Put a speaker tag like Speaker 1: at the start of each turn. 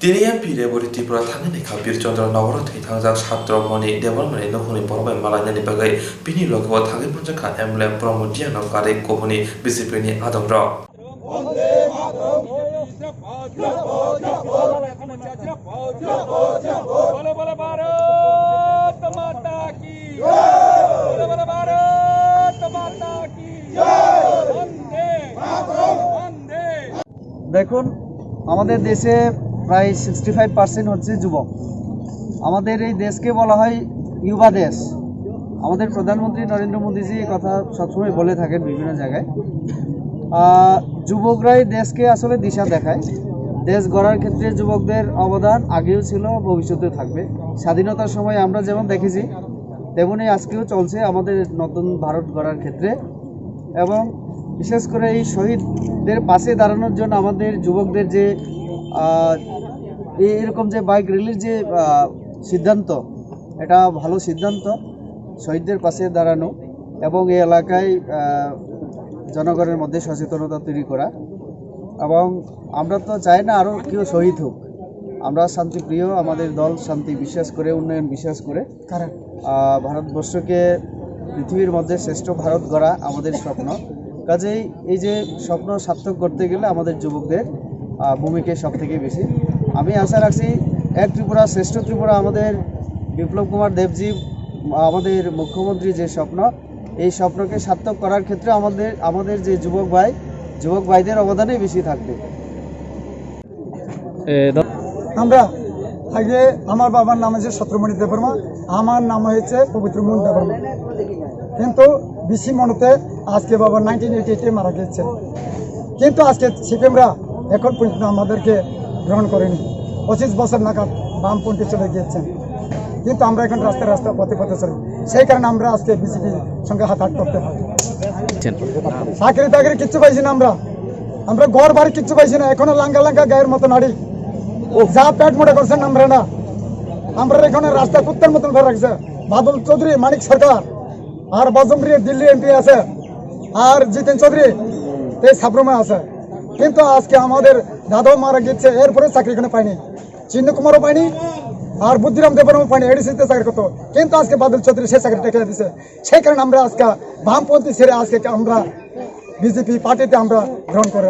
Speaker 1: Tiriya pire bori Tripura thangni khabir Chandra Nagara thai thangjak Sabtra mani development nokhoni porobai malani bagai pini logo thangi punjaka emblem promotion no kare kohoni BJP ni adamra
Speaker 2: দেখুন আমাদের দেশে প্রায় 65% হচ্ছে যুবক। আমাদের এই দেশকে বলা হয় যুবা দেশ। আমাদের প্রধানমন্ত্রী নরেন্দ্র মোদীজি এই কথা সবসময় বলে থাকেন বিভিন্ন জায়গায়। যুবকরাই দেশকে আসলে দিশা দেখায়। দেশ গড়ার ক্ষেত্রে যুবকদের অবদান আগেও ছিল, ভবিষ্যতেও থাকবে। স্বাধীনতার সময় আমরা যেমন দেখেছি তেমনই আজকেও চলছে আমাদের নতুন ভারত গড়ার ক্ষেত্রে। এবং বিশেষ করে এই শহীদদের পাশে দাঁড়ানোর জন্য আমাদের যুবকদের যে এরকম যে বাইক র্যালির যে সিদ্ধান্ত, এটা ভালো সিদ্ধান্ত, শহীদদের পাশে দাঁড়ানো এবং এই এলাকায় জনগণের মধ্যে সচেতনতা তৈরি করা। এবং আমরা তো চাই না আরও কেউ শহীদ হোক। আমরা শান্তিপ্রিয়, আমাদের দল শান্তি বিশ্বাস করে, উন্নয়ন বিশ্বাস করে। ভারতবর্ষকে পৃথিবীর মধ্যে শ্রেষ্ঠ ভারত গড়া আমাদের স্বপ্ন। কাজেই এই যে স্বপ্ন সার্থক করতে গেলে আমাদের যুবকদের ভূমিকা সব থেকে বেশি। আমি আশা রাখছি এক ত্রিপুরা শ্রেষ্ঠ ত্রিপুরা, আমাদের বিপ্লব কুমার দেবজি আমাদের মুখ্যমন্ত্রী যে স্বপ্ন, এই স্বপ্নকে সার্থক করার ক্ষেত্রে আমাদের যে যুবক ভাইদের অবদানই বেশি থাকবে।
Speaker 3: আমরা আগে আমার বাবার নাম হচ্ছে সত্রমণি দেববর্মা, আমার নাম হয়েছে পবিত্র মন দেববর্মা। কিন্তু বেশি মনতে আজকে বাবা 1988 মারা গেছে। কিন্তু আজকে সিপিএমরা এখন পর্যন্ত আমাদেরকে গ্রহণ করেনি। 25 বছর নাগাদ বামপন্থী চলে গিয়েছেন, কিন্তু আমরা এখন রাস্তা পথে চলি। সেই কারণে আমরা আজকে বিজেপির সঙ্গে হাত করতে হয়। চাকরি কিচ্ছু পাইছি না, আমরা ঘর বাড়ি কিচ্ছু পাইছি না। এখনো লাঙ্গা গায়ের মতো নাড়ি যা পেট মোটা করছেন আমরা এখানে রাস্তা কুত্তার মতন ভরে রাখছে। বাদল চৌধুরী, মানিক সরকার আর বজমরি দিল্লি এমপি আছে, আর জিতেন চৌধুরী এই সাবরুমে আছে। কিন্তু আজকে আমাদের দাদাও মারা গেছে, এরপরে চাকরি এখানে পাইনি, চিন্ন কুমারও পাইনি, আর বুদ্ধিরাম দেবরামও পাইনি। এডিসিতে চাকরি করতো, কিন্তু আজকে বাদল চৌধুরী সেই চাকরি টেকে দিচ্ছে। সেই কারণে আমরা আজকে বামপন্থী ছেড়ে আজকে আমরা বিজেপি পার্টিতে আমরা গ্রহণ করে